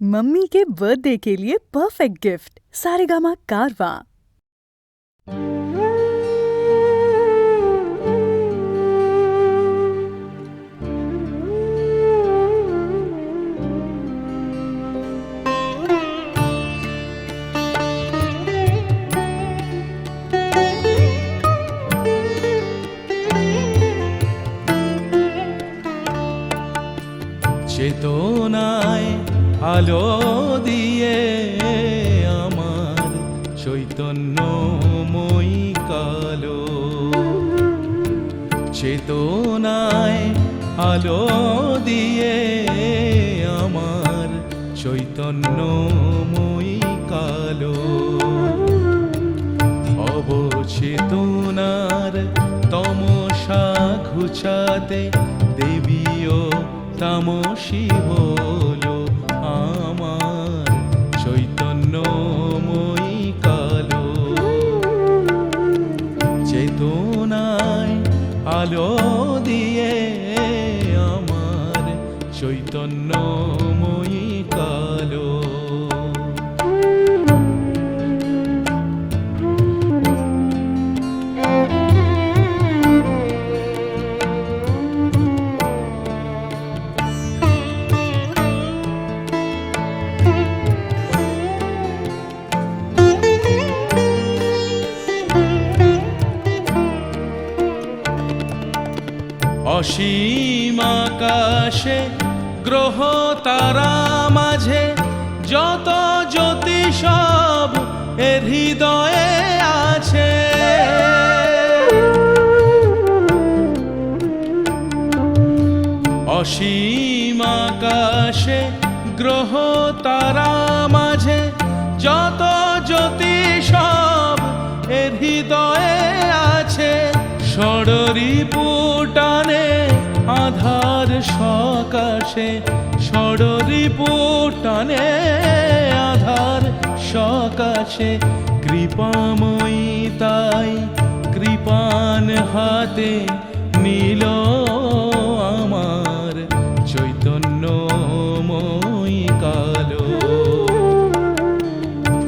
Mummy के birthday के लिए परफेक्ट गिफ्ट सारेगामा कारवा। চেতনায় আলো দিয়ে আমার চৈতন্যময়ী কালো, চেতনায় আলো দিয়ে আমার চৈতন্যময়ী কালো, অবচেতনার তমসা ঘুচাতে দেবীও তামসী হলো আমার চৈতন্যময়ী কালো, চেতনায় আলো দিয়ে আমার চৈতন্যময়ী কালো। অসীম আকাশে গ্রহ তারা মাঝে যত জ্যোতি সব এর হৃদয়ে আছে, অসীম আকাশে গ্রহ তারা মাঝে যত জ্যোতি সব এর হৃদয়ে আছে, ষড়রিপু টানে আধার সকাশে, ষড়রিপু টানে আধার সকাশে, কৃপাময়ী তাই কৃপান হাতে নীল আমার চৈতন্যময়ী কালো,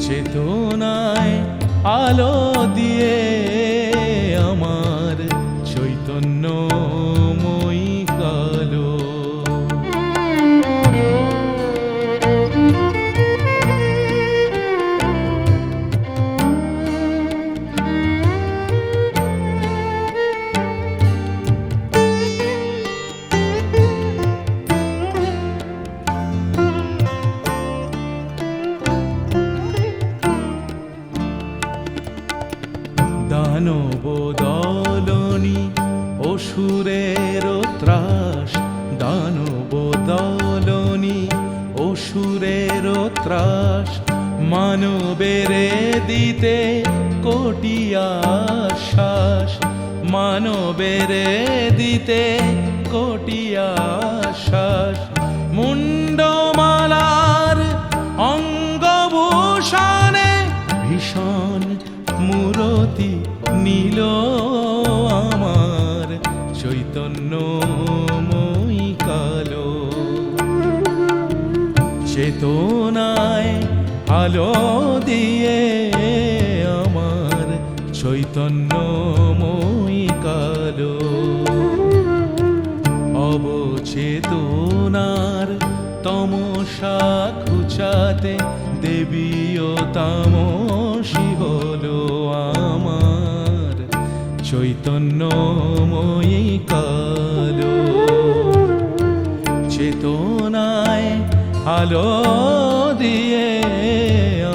চেতনায় আলো দিয়ে আমার চৈতন্যময়ী কালো। দানব দলনী অসুরের ত্রাস, দানব দলনী অসুরের ত্রাস, মানবেরে দিতে কোটি আশ্বাস, মানবেরে দিতে কোটি আশ্বাস, মুন্ডমালার অঙ্গভূষণে ভীষণ মূরতি নীল আমার চৈতন্যময়ী কালো, চেতনায় আলো দিয়ে আমার চৈতন্যময়ী কালো, অবচেতনার তমসা ঘুচাতে দেবীও তামসী হলো আমার চৈতন্যময়ী কালো, চেতনায় আলো দিয়ে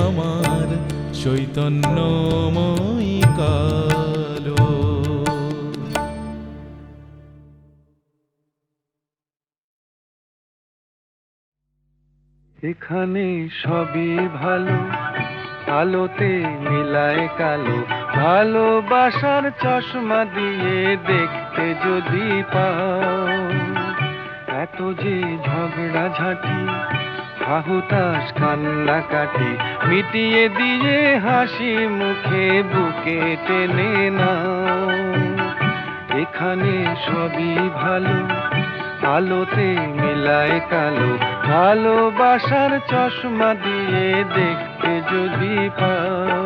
আমার চৈতন্যময়ী কালো। এখানে সবই ভালো, আলোতে মিলায় কালো, ভালোবাসার চশমা দিয়ে দেখতে যদি পাও, এত যে ঝগড়া ঝাঁটি হাহুতাশ কান্নাকাটি মিটিয়ে দিয়ে হাসি মুখে বুকে টেনে নাও, এখানে সবই ভালো, আলোতে মিলায় কালো, ভালোবাসার চশমা দিয়ে দেখতে যদি পাও।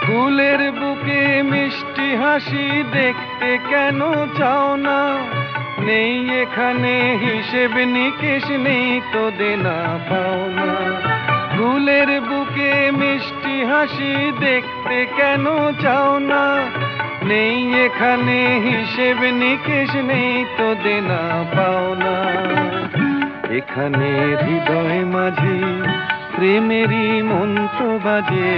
ফুলের বুকে মিষ্টি হাসি দেখতে কেন চাও না? নেই এখানে হিসেব নিকেশ, নেই তো দেনা পাওনা। ফুলের বুকে মিষ্টি হাসি দেখতে কেন চাও না? নেই এখানে হিসেব নিকেশ, নেই তো দেনা পাওনা। এখানে হৃদয় মাঝে প্রেমেরই মন্ত্র বাজে,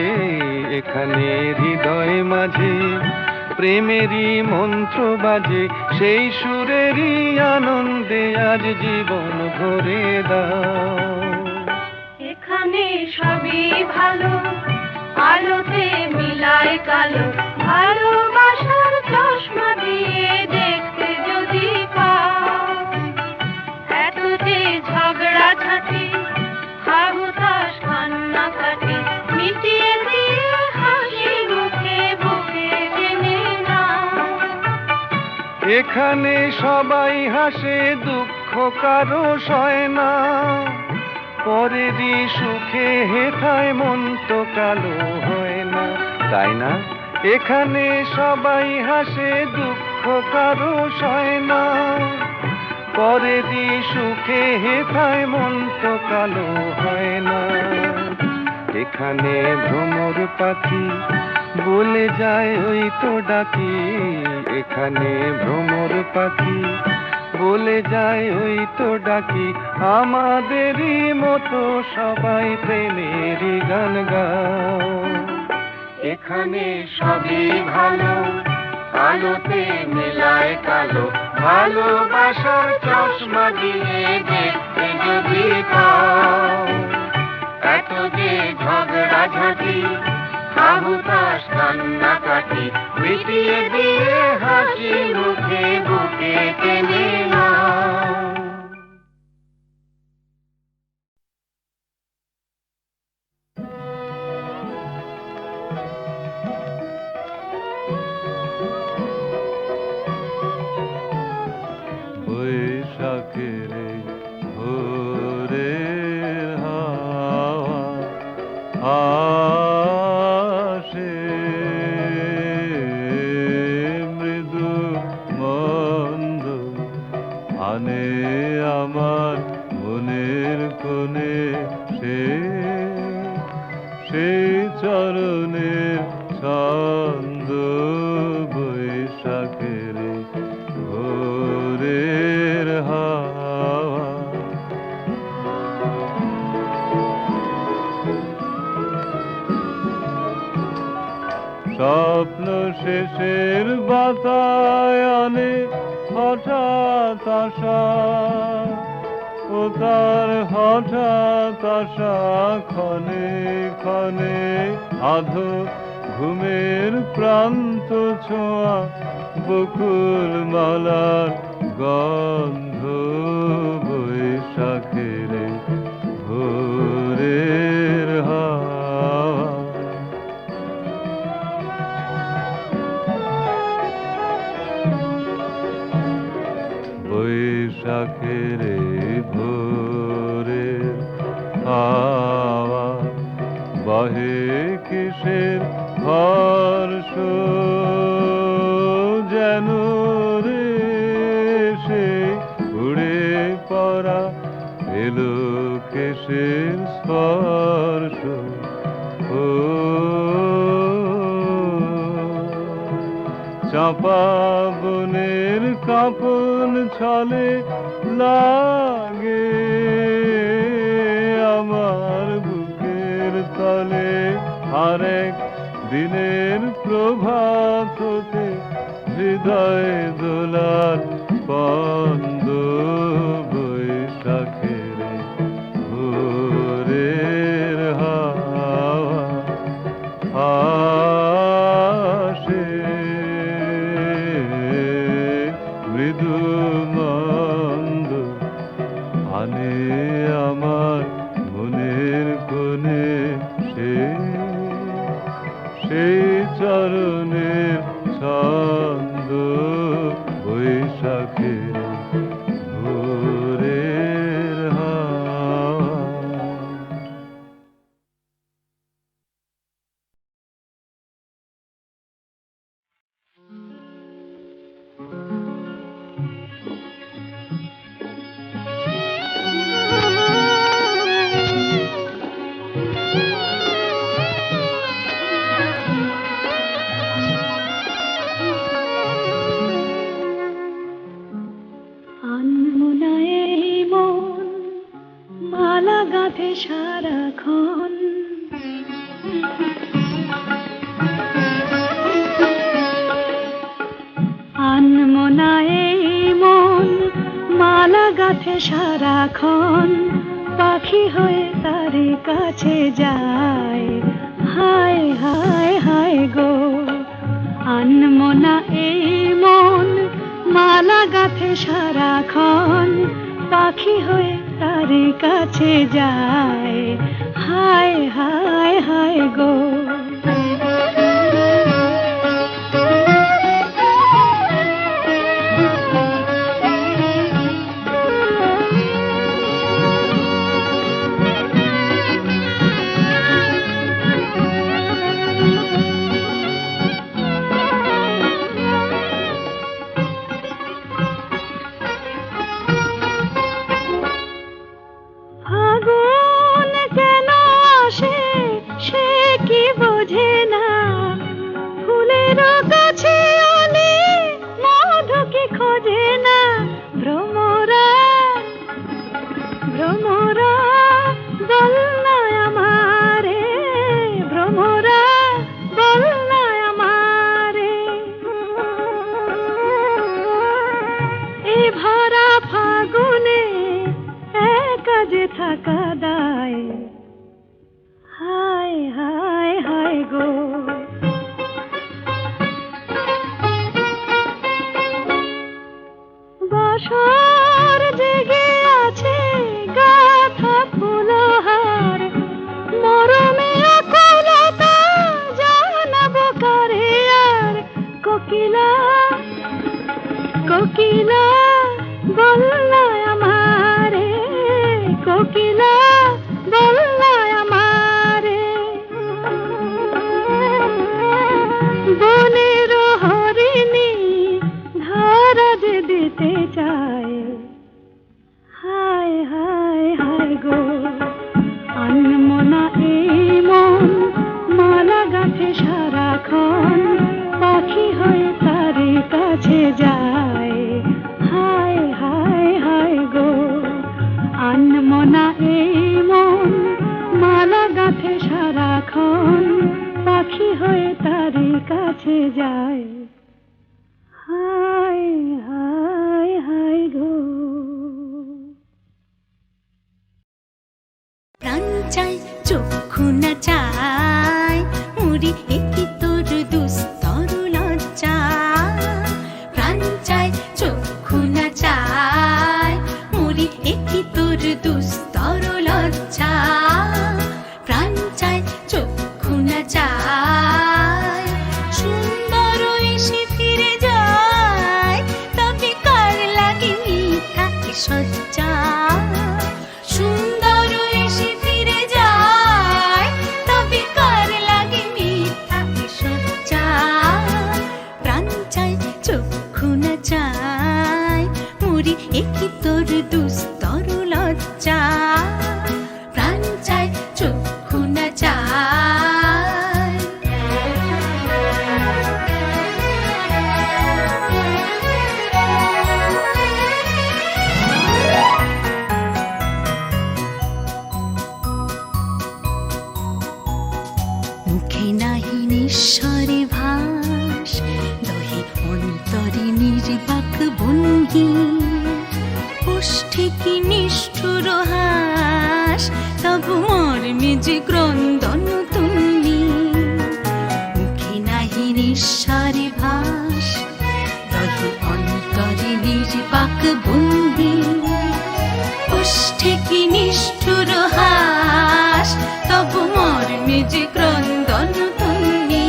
এখানে হৃদয় মাঝে প্রেমেরই মন্ত্র বাজে। সেই সুরেরই আনন্দে আজ জীবন ভরে দাও। এখানে সবই ভালো, আলোতে মিলায় কালো, ভালোবাসার চশমা দিয়ে দেখতে যদি পাও। এত যে ঝগড়া ঝাঁটি, হাহুতাশ কান্নাকাটি, মিটিয়ে দিয়ে হাসি মুখে বুকে টেনে নাও। এখানে সবাই হাসে, দুঃখ কারো সয় না। পরেরই সুখে হেথায় মন তো কালো হয় না, তাই না? এখানে সবাই হাসে, দুঃখ কারো সয় না। পরেরই সুখে হেথায় মন তো কালো হয় না। এখানে ভ্রমর পাখি বলে যায় ওই তো ডাকি, এখানে ভ্রমর পাখি বলে যায় ওই তো ডাকি। আমাদেরই মতো সবাই প্রেমেরই গান গাও। এখানে সবই ভালো, আলোতে মেলায় কালো, ভালোবাসার চশমা দিয়ে দেখতে যদি পাও। এত যে ঝগড়া ঝাঁটি, হাহুতাশ কান্নাকাটি, মিটিয়ে দিয়ে হাসি মুখে বুকে টেনে নাও। বৈশাখের ভোরের হাওয়া আসে, মৃদু মন্দ আনে আমার মনের কোণে সেই চরণের ছন্দ। বৈশাখের ভোরের হাওয়া স্বপ্ন শেষের বাতায়নে হঠাৎ আশা, ও তার হঠাৎ আশা ক্ষণে ক্ষণে আধো ঘুমের প্রান্ত ছোঁয়া, বকুল মালার গন্ধ। বৈশাখের ভোরের হাওয়া বৈশাখের ভোরের হাওয়া বহে কিসের হর্ষ, যেন রে সে উড়ে পড়া এলো কেশের স্পর্শ। ও চাঁপা বনের কাঁপন ছলে লাগে আমার বুকের তলে। আরেক দিনের প্রভাত হতে হৃদয় দোলার স্পন্দ। বৈশাখের ভোরের হাওয়া আসে, মৃদু মন্দ আনে আমার মনের কোণে সে এই চরণের ছন্দ বৈশাখের ভোরের হাওয়া। আনমনায় এই মন মালা গাঁথে সারাক্ষণ, আনমনায় এই মন মালা গাঁথে সারাক্ষণ, পাখি হয়ে তারি কাছে যায়, হায় হায় হায় গো। আনমনা এই মন মালা গাঁথে সারাক্ষণ, পাখি হয়ে তারি কাছে যায়, হায় হায় হায় গো। ফাগুন কেন আসে সে কি বোঝে না, ফুলের কাছে অলি মধু কি খোঁজে না, ভ্রমরা ভ্রমরা বল না আমারে, ভ্রমরা বল না আমারে। এ ভরা ফাগুনে একা যে থাকা দায়, হায় হায় হায় গো। বাসর জেগে আছে গাথা ফুলহার, মরমে আকুলতা জানাবো কারে আর। কোকিলা কোকিলা বল না আমারে, কোকিলা বল না আমারে। বনের হরিণী ধরা যে দিতে চায়, হায় হায় হায় গো। আনমনা এই মন মালা গাঁথে সারাক্ষণ, পাখি হয়ে তারি কাছে যায়, হায় হায় হায় গো। আনমনা এই মন মালা গাঁথে সারাক্ষণ, পাখি হয়ে তারি কাছে যায়, হায় হায় হায় গো। প্রাণ চাই চক্ষু না চাই, মুড়ি একটি তোর দুস্তর লজ্জা। প্রাণ চাই চক্ষু না চাই, মুড়ি একটি তোর দুস্তর লজ্জা। প্রাণ চাই চক্ষু না চাই, সুন্দর এসে ফিরে যায়, তবে কার লাগে মিথ্যা সজ্জা। সুন্দর এসে ফিরে যায়, তবে কার লাগে মিথ্যা সজ্জা। প্রাণ চাই চক্ষু না চাই, মুড়ি একই তোর দুস্তর লজ্জা। প্রাণ চাই চক্ষু না চাই। মুখে নাহি নিঃস্বরে ভাস, দহে অন্তরে নির্বাক ভঙ্গি। ওষ্ঠে কি নিষ্ঠুর হাস, তবু মর্মে যে ক্রন্দন তুমি। মুখে নাহি নিঃস্বরে ভাস, দহে অন্তরে নির্বাক ভঙ্গি। ওষ্ঠে কি নিষ্ঠুর হাস, তবু মর্মে যে ক্রন্দন তুমি।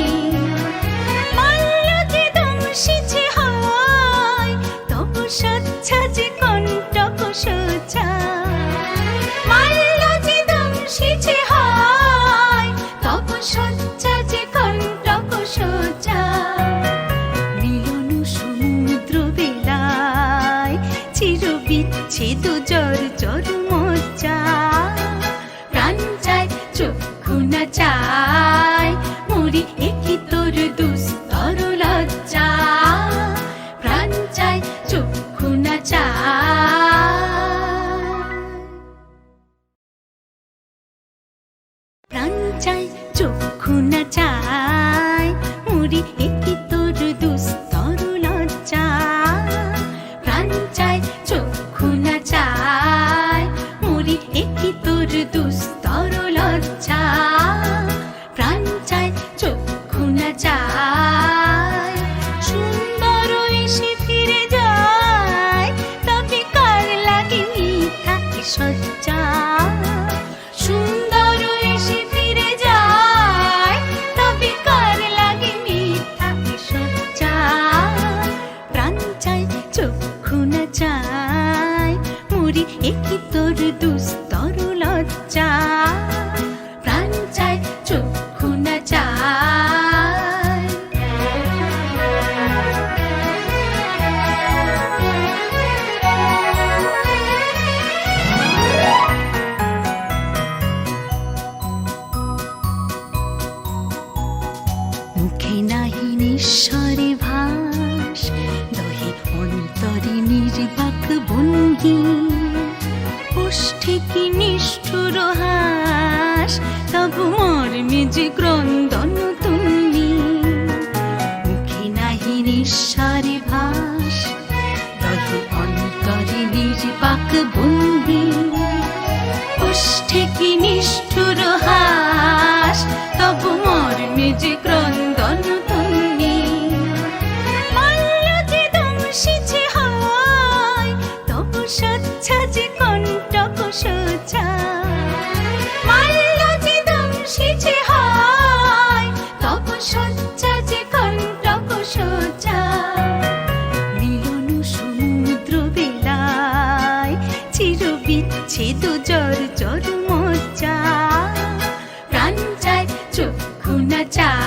সজ্জা যে কণ্টক সোজা, মিলন সমুদ্র বেলায় চির বিচ্ছেদ জর জর মজ্জা। প্রাণ চায় চক্ষু না চায় মরি একই তোর দুস্তর লজ্জা। প্রাণ চায় চক্ষু না চায়, প্রাণ চায় চক্ষু না চায় মরি একই তোর দুস্তর লজ্জা। প্রাণ চায় চক্ষু না চায় মরি একই তোর দুস্তর লজ্জা। প্রাণ চায় চক্ষু না চায়, সুন্দর এসে ফিরে যায় তবে কার লাগে মিথ্যা সজ্জা। সুন্দর এসে ফিরে যায় তবে কার লাগে মিথ্যা সজ্জা। প্রাণ চায় চক্ষু না চায় মরি একই তোর দুস্তর লজ্জা। প্রাণ চায় চক্ষু না চায়। মুখে নাহি নিঃস্বরে ভাস, দহে অন্তরে নির্বাক ভঙ্গি। ওষ্ঠে কি নিষ্ঠুর হাস, তবু মর্মে যে ক্রন্দন তুমি। মুখে নাহি নিঃস্বরে ভাস, দহে অন্তরে নির্বাক ভঙ্গি। ওষ্ঠে কি নিষ্ঠুর হাস, তবু মর্মে যে ক্রন্দন তুমি। মাল্য যে দংশিছে হয়, তবু সচ্ছা যে কণ্টক সোজা। মাল্য যে দংশিছে হয়, তবু সচ্ছা যে কণ্টক সোজা। মিলন সমুদ্র বেলায় চির বিচ্ছেদ জর জর মজ্জা। প্রাণ চায় চক্ষু না চায়